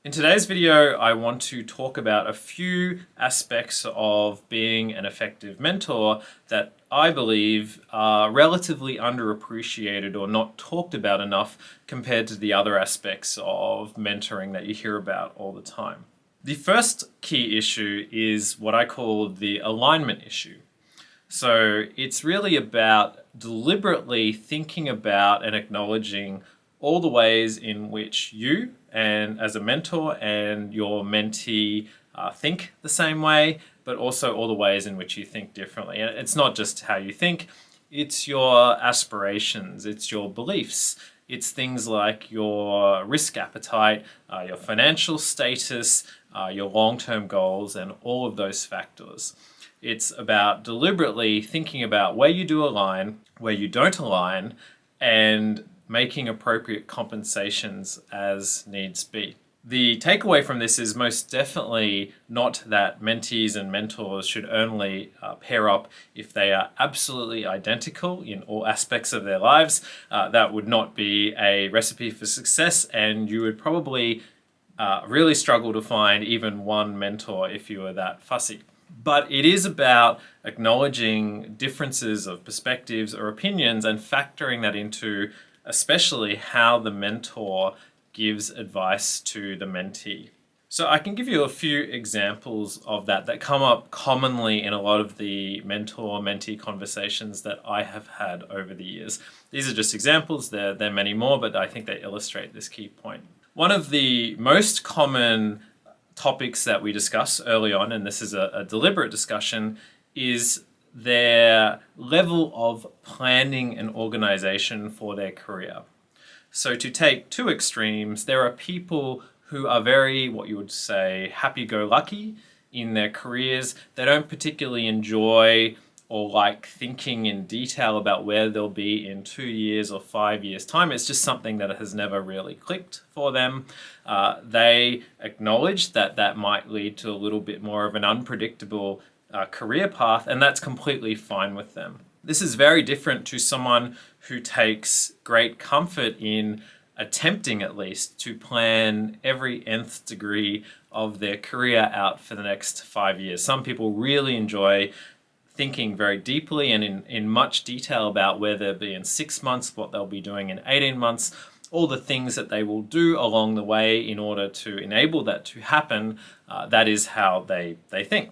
In today's video, I want to talk about a few aspects of being an effective mentor that I believe are relatively underappreciated or not talked about enough compared to the other aspects of mentoring that you hear about all the time. The first key issue is what I call the alignment issue. So it's really about deliberately thinking about and acknowledging all the ways in which you and as a mentor and your mentee think the same way, but also all the ways in which you think differently. And it's not just how you think, it's your aspirations, it's your beliefs, it's things like your risk appetite, your financial status, your long-term goals, and all of those factors. It's about deliberately thinking about where you do align, where you don't align, and making appropriate compensations as needs be. The takeaway from this is most definitely not that mentees and mentors should only pair up if they are absolutely identical in all aspects of their lives. That would not be a recipe for success, and you would probably really struggle to find even one mentor if you were that fussy. But it is about acknowledging differences of perspectives or opinions and factoring that into especially how the mentor gives advice to the mentee. So I can give you a few examples of that come up commonly in a lot of the mentor-mentee conversations that I have had over the years. These are just examples, there are many more, but I think they illustrate this key point. One of the most common topics that we discuss early on, and this is a deliberate discussion, is their level of planning and organization for their career. So to take two extremes, there are people who are very, what you would say, happy-go-lucky in their careers. They don't particularly enjoy or like thinking in detail about where they'll be in 2 years or 5 years' time. It's just something that has never really clicked for them. They acknowledge that that might lead to a little bit more of an unpredictable career path, and that's completely fine with them. This is very different to someone who takes great comfort in attempting at least to plan every nth degree of their career out for the next 5 years. Some people really enjoy thinking very deeply and in much detail about where they'll be in 6 months, what they'll be doing in 18 months, all the things that they will do along the way in order to enable that to happen. That is how they think.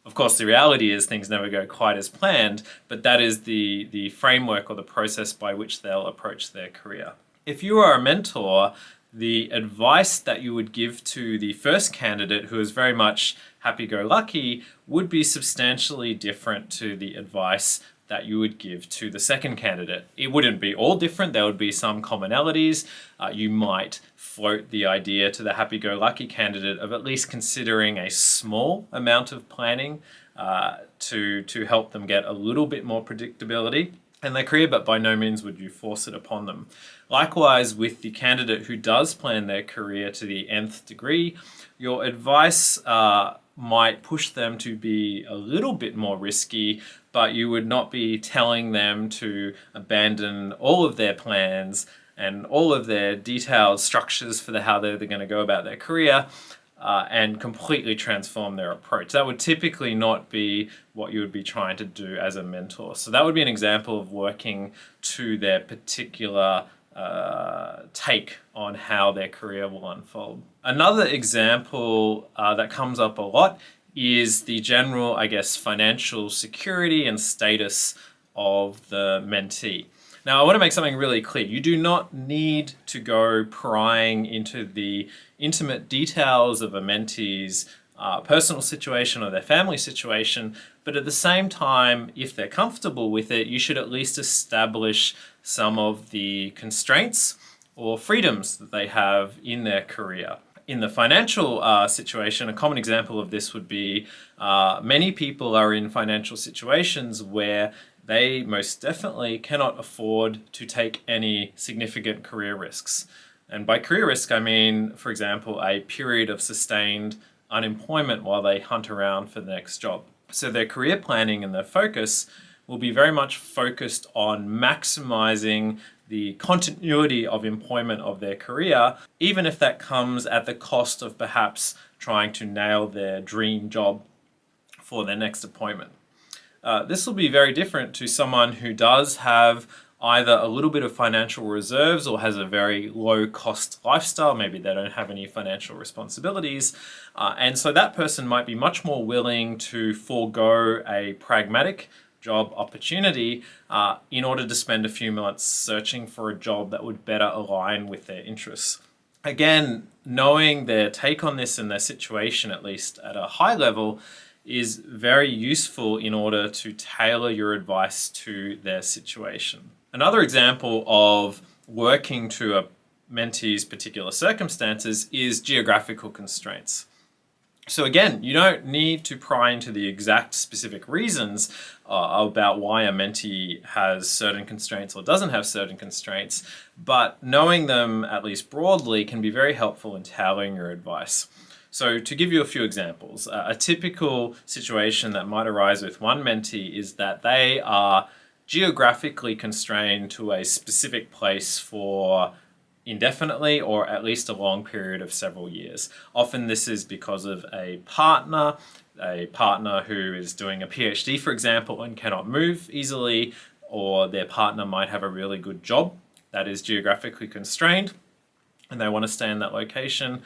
Of course, the reality is things never go quite as planned, but that is the framework or the process by which they'll approach their career. If you are a mentor, the advice that you would give to the first candidate who is very much happy-go-lucky would be substantially different to the advice that you would give to the second candidate. It wouldn't be all different. There would be some commonalities. You might float the idea to the happy-go-lucky candidate of at least considering a small amount of planning to help them get a little bit more predictability in their career, but by no means would you force it upon them. Likewise, with the candidate who does plan their career to the nth degree, your advice might push them to be a little bit more risky, but you would not be telling them to abandon all of their plans and all of their detailed structures for how they're going to go about their career and completely transform their approach. That would typically not be what you would be trying to do as a mentor. So that would be an example of working to their particular take on how their career will unfold. Another example that comes up a lot is the general, I guess, financial security and status of the mentee. Now, I want to make something really clear. You do not need to go prying into the intimate details of a mentee's personal situation or their family situation, but at the same time, if they're comfortable with it, you should at least establish some of the constraints or freedoms that they have in their career. In the financial situation, a common example of this would be many people are in financial situations where they most definitely cannot afford to take any significant career risks. And by career risk, I mean, for example, a period of sustained unemployment while they hunt around for the next job. So their career planning and their focus will be very much focused on maximizing the continuity of employment of their career, even if that comes at the cost of perhaps trying to nail their dream job for their next appointment. This will be very different to someone who does have either a little bit of financial reserves or has a very low cost lifestyle. Maybe they don't have any financial responsibilities. And so that person might be much more willing to forego a pragmatic job opportunity in order to spend a few months searching for a job that would better align with their interests. Again, knowing their take on this and their situation, at least at a high level, is very useful in order to tailor your advice to their situation. Another example of working to a mentee's particular circumstances is geographical constraints. So again, you don't need to pry into the exact specific reasons about why a mentee has certain constraints or doesn't have certain constraints, but knowing them at least broadly can be very helpful in tailoring your advice. So to give you a few examples, a typical situation that might arise with one mentee is that they are geographically constrained to a specific place for indefinitely or at least a long period of several years. Often this is because of a partner who is doing a PhD, for example, and cannot move easily, or their partner might have a really good job that is geographically constrained and they want to stay in that location.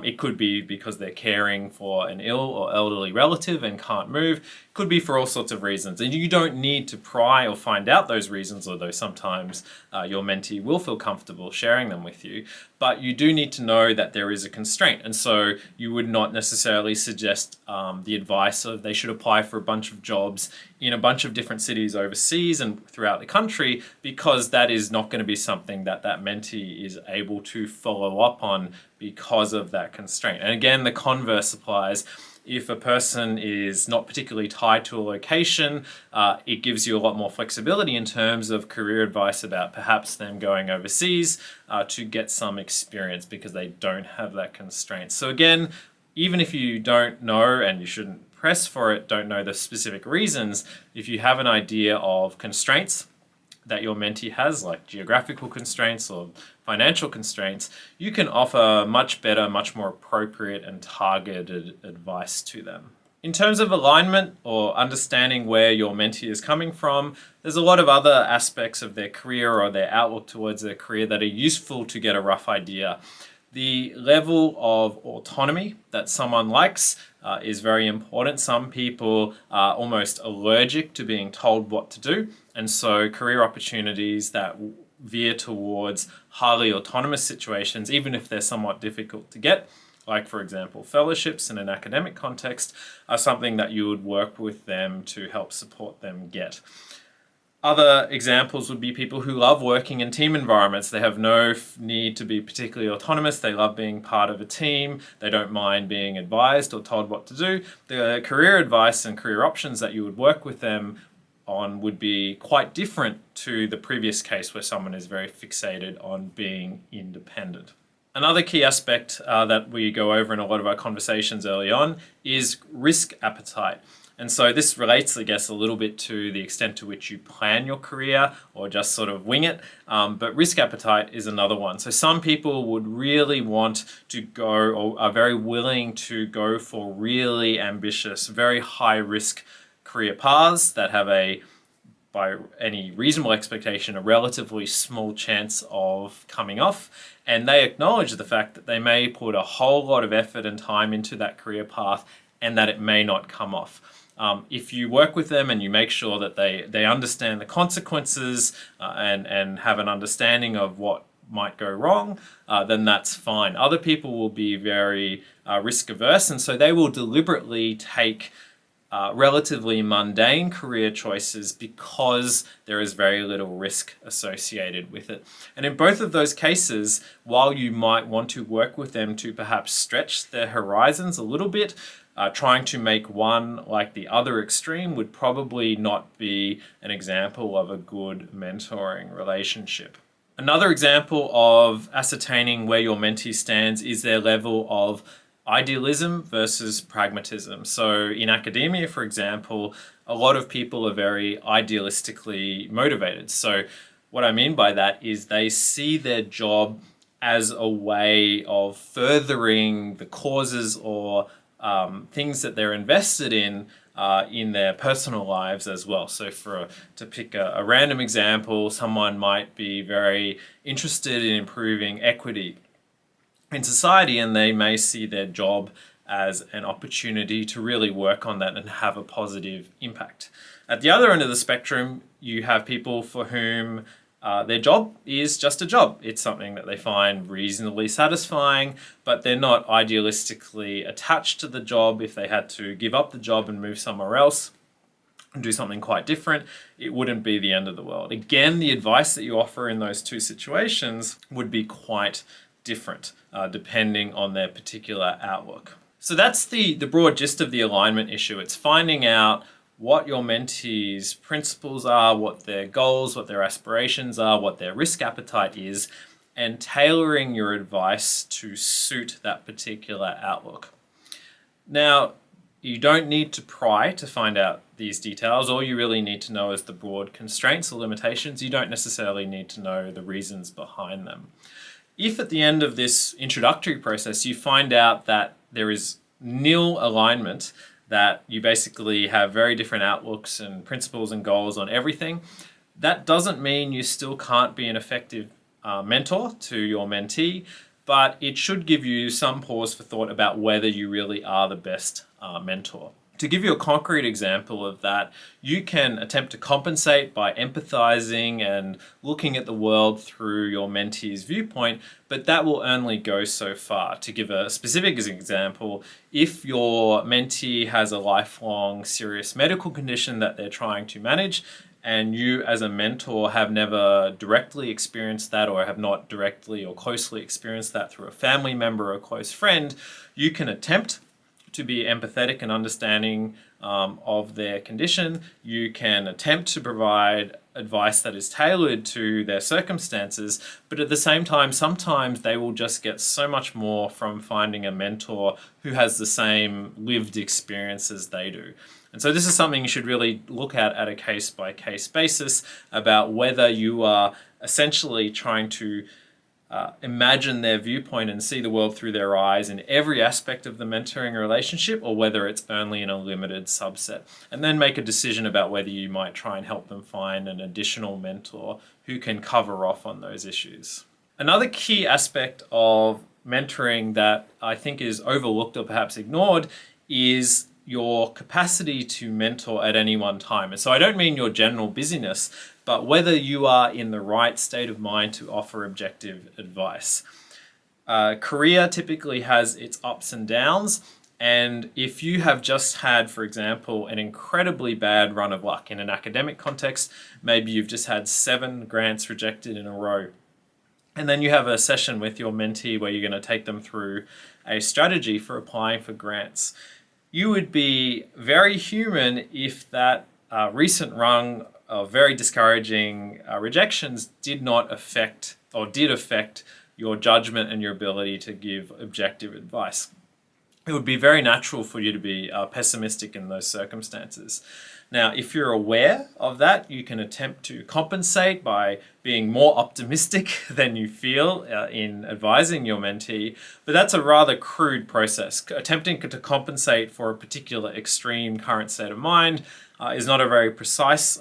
It could be because they're caring for an ill or elderly relative and can't move. It could be for all sorts of reasons. And you don't need to pry or find out those reasons, although sometimes your mentee will feel comfortable sharing them with you. But you do need to know that there is a constraint. And so you would not necessarily suggest the advice of they should apply for a bunch of jobs in a bunch of different cities overseas and throughout the country, because that is not going to be something that that mentee is able to follow up on because of that constraint. And again, the converse applies. If a person is not particularly tied to a location, it gives you a lot more flexibility in terms of career advice about perhaps them going overseas to get some experience because they don't have that constraint. So again, even if you don't know, and you shouldn't press for it, don't know the specific reasons, if you have an idea of constraints that your mentee has, like geographical constraints or financial constraints, you can offer much better, much more appropriate and targeted advice to them. In terms of alignment or understanding where your mentee is coming from, there's a lot of other aspects of their career or their outlook towards their career that are useful to get a rough idea. The level of autonomy that someone likes is very important. Some people are almost allergic to being told what to do, and so career opportunities that veer towards highly autonomous situations, even if they're somewhat difficult to get, like for example fellowships in an academic context, are something that you would work with them to help support them get. Other examples would be people who love working in team environments. They have no need to be particularly autonomous. They love being part of a team. They don't mind being advised or told what to do. The career advice and career options that you would work with them on would be quite different to the previous case where someone is very fixated on being independent. Another key aspect that we go over in a lot of our conversations early on is risk appetite. And so this relates, I guess, a little bit to the extent to which you plan your career or just sort of wing it. But risk appetite is another one. So some people would really want to go or are very willing to go for really ambitious, very high risk career paths that have by any reasonable expectation, a relatively small chance of coming off. And they acknowledge the fact that they may put a whole lot of effort and time into that career path and that it may not come off. If you work with them and you make sure that they understand the consequences and have an understanding of what might go wrong, then that's fine. Other people will be very risk averse, and so they will deliberately take relatively mundane career choices because there is very little risk associated with it. And in both of those cases, while you might want to work with them to perhaps stretch their horizons a little bit, trying to make one like the other extreme would probably not be an example of a good mentoring relationship. Another example of ascertaining where your mentee stands is their level of idealism versus pragmatism. So in academia, for example, a lot of people are very idealistically motivated. So What I mean by that is they see their job as a way of furthering the causes or things that they're invested in their personal lives as well. So to pick a random example, someone might be very interested in improving equity in society, and they may see their job as an opportunity to really work on that and have a positive impact. At the other end of the spectrum, you have people for whom their job is just a job. It's something that they find reasonably satisfying, but they're not idealistically attached to the job. If they had to give up the job and move somewhere else and do something quite different, it wouldn't be the end of the world. Again, the advice that you offer in those two situations would be quite different depending on their particular outlook. So that's the broad gist of the alignment issue. It's finding out what your mentee's principles are, what their goals, what their aspirations are, what their risk appetite is, and tailoring your advice to suit that particular outlook. Now, you don't need to pry to find out these details. All you really need to know is the broad constraints or limitations. You don't necessarily need to know the reasons behind them. If at the end of this introductory process you find out that there is nil alignment, that you basically have very different outlooks and principles and goals on everything, that doesn't mean you still can't be an effective mentor to your mentee, but it should give you some pause for thought about whether you really are the best mentor. To give you a concrete example of that, you can attempt to compensate by empathizing and looking at the world through your mentee's viewpoint, but that will only go so far. To give a specific example, if your mentee has a lifelong serious medical condition that they're trying to manage, and you as a mentor have never directly experienced that or have not directly or closely experienced that through a family member or a close friend, you can attempt to be empathetic and understanding of their condition. You can attempt to provide advice that is tailored to their circumstances, but at the same time, sometimes they will just get so much more from finding a mentor who has the same lived experience as they do. And so this is something you should really look at a case-by-case basis about whether you are essentially trying to imagine their viewpoint and see the world through their eyes in every aspect of the mentoring relationship, or whether it's only in a limited subset. And then make a decision about whether you might try and help them find an additional mentor who can cover off on those issues. Another key aspect of mentoring that I think is overlooked or perhaps ignored is your capacity to mentor at any one time. And so I don't mean your general busyness, but whether you are in the right state of mind to offer objective advice. Career typically has its ups and downs, and if you have just had, for example, an incredibly bad run of luck in an academic context, maybe you've just had 7 grants rejected in a row, and then you have a session with your mentee where you're going to take them through a strategy for applying for grants. You would be very human if that recent run of very discouraging rejections did affect your judgment and your ability to give objective advice. It would be very natural for you to be pessimistic in those circumstances. Now, if you're aware of that, you can attempt to compensate by being more optimistic than you feel in advising your mentee, but that's a rather crude process. Attempting to compensate for a particular extreme current state of mind is not a very precise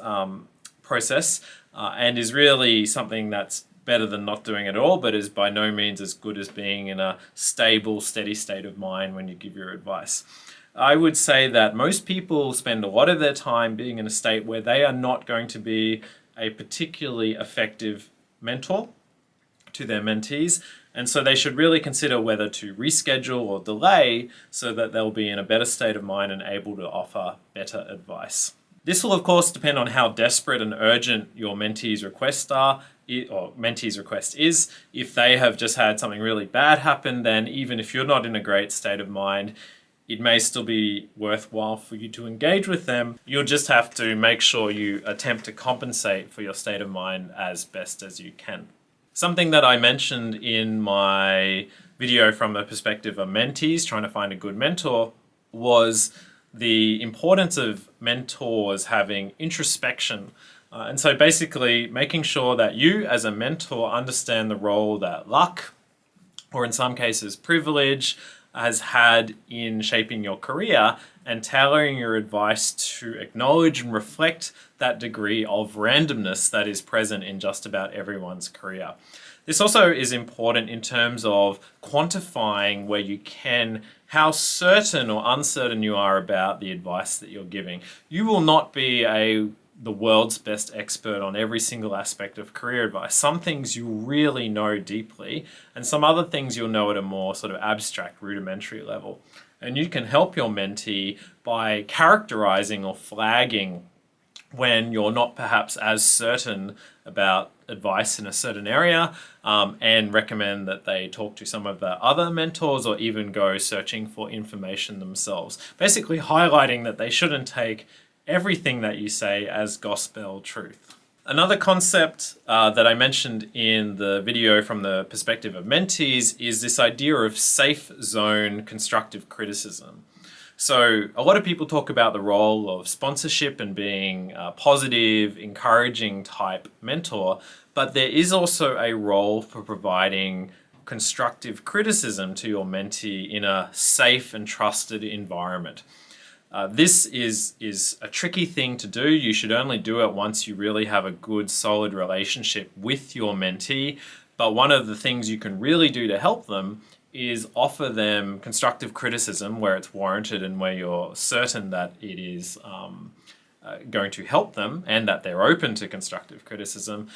process and is really something that's better than not doing it at all, but is by no means as good as being in a stable, steady state of mind when you give your advice. I would say that most people spend a lot of their time being in a state where they are not going to be a particularly effective mentor to their mentees, and so they should really consider whether to reschedule or delay so that they'll be in a better state of mind and able to offer better advice. This will, of course, depend on how desperate and urgent your mentee's request is. If they have just had something really bad happen, then even if you're not in a great state of mind, it may still be worthwhile for you to engage with them. You'll just have to make sure you attempt to compensate for your state of mind as best as you can. Something that I mentioned in my video from the perspective of mentees trying to find a good mentor was the importance of mentors having introspection And so basically making sure that you as a mentor understand the role that luck, or in some cases privilege, has had in shaping your career, and tailoring your advice to acknowledge and reflect that degree of randomness that is present in just about everyone's career. This also is important in terms of quantifying where you can how certain or uncertain you are about the advice that you're giving. You will not be the world's best expert on every single aspect of career advice. Some things you really know deeply, and some other things you'll know at a more sort of abstract, rudimentary level. And you can help your mentee by characterizing or flagging when you're not perhaps as certain about advice in a certain area, and recommend that they talk to some of the other mentors or even go searching for information themselves. Basically highlighting that they shouldn't take everything that you say as gospel truth. Another concept that I mentioned in the video from the perspective of mentees is this idea of safe zone constructive criticism. So a lot of people talk about the role of sponsorship and being a positive, encouraging type mentor, but there is also a role for providing constructive criticism to your mentee in a safe and trusted environment. This is a tricky thing to do. You should only do it once you really have a good, solid relationship with your mentee. But one of the things you can really do to help them is offer them constructive criticism where it's warranted and where you're certain that it is going to help them and that they're open to constructive criticism.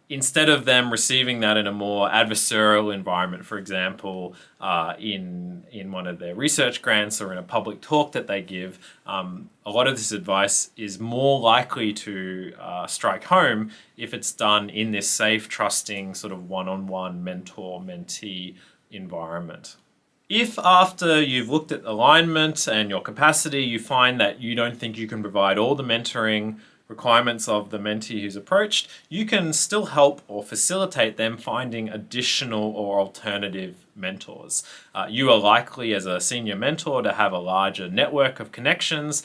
Instead of them receiving that in a more adversarial environment, for example, in one of their research grants or in a public talk that they give, a lot of this advice is more likely to strike home if it's done in this safe, trusting, sort of one-on-one mentor-mentee environment. If after you've looked at alignment and your capacity, you find that you don't think you can provide all the mentoring requirements of the mentee who's approached, you can still help or facilitate them finding additional or alternative mentors. You are likely as a senior mentor to have a larger network of connections.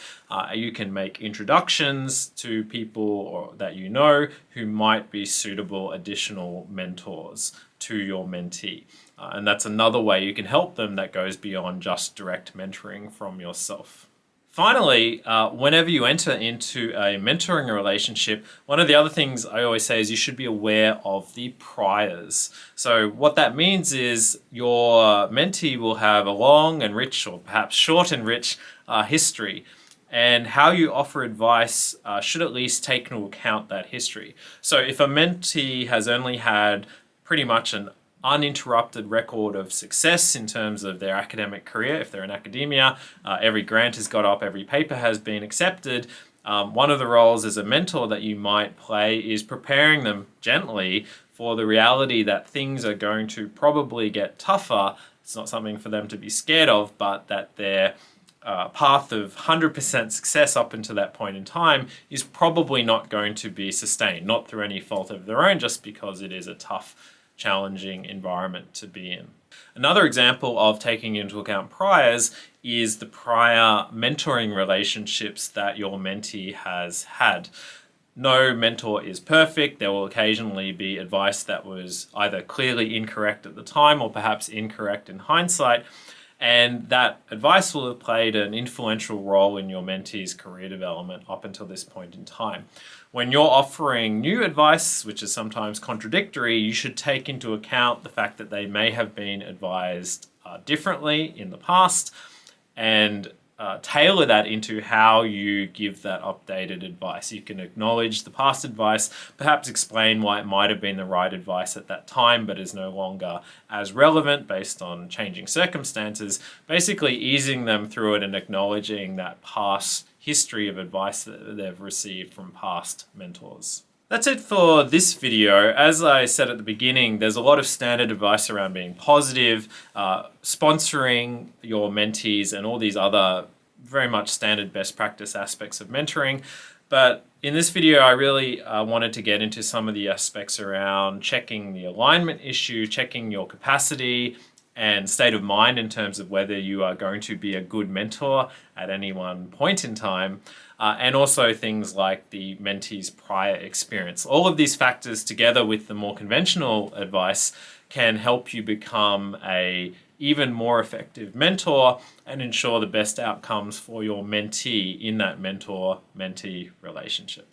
You can make introductions to people that you know who might be suitable additional mentors to your mentee. And that's another way you can help them that goes beyond just direct mentoring from yourself. Finally, whenever you enter into a mentoring relationship, one of the other things I always say is you should be aware of the priors. So what that means is your mentee will have a long and rich, or perhaps short and rich, history. And how you offer advice should at least take into account that history. So if a mentee has only had pretty much an uninterrupted record of success in terms of their academic career, if they're in academia, every grant has got up, every paper has been accepted, one of the roles as a mentor that you might play is preparing them gently for the reality that things are going to probably get tougher. It's not something for them to be scared of, but that their path of 100% success up until that point in time is probably not going to be sustained, not through any fault of their own, just because it is a tough, challenging environment to be in. Another example of taking into account priors is the prior mentoring relationships that your mentee has had. No mentor is perfect. There will occasionally be advice that was either clearly incorrect at the time or perhaps incorrect in hindsight. And that advice will have played an influential role in your mentee's career development up until this point in time. When you're offering new advice, which is sometimes contradictory, you should take into account the fact that they may have been advised differently in the past and tailor that into how you give that updated advice. You can acknowledge the past advice, perhaps explain why it might have been the right advice at that time, but is no longer as relevant based on changing circumstances, basically easing them through it and acknowledging that past history of advice that they've received from past mentors. That's it for this video. As I said at the beginning, there's a lot of standard advice around being positive, sponsoring your mentees, and all these other very much standard best practice aspects of mentoring. But in this video, I really wanted to get into some of the aspects around checking the alignment issue, checking your capacity, and state of mind in terms of whether you are going to be a good mentor at any one point in time, and also things like the mentee's prior experience. All of these factors, together with the more conventional advice, can help you become a even more effective mentor and ensure the best outcomes for your mentee in that mentor-mentee relationship.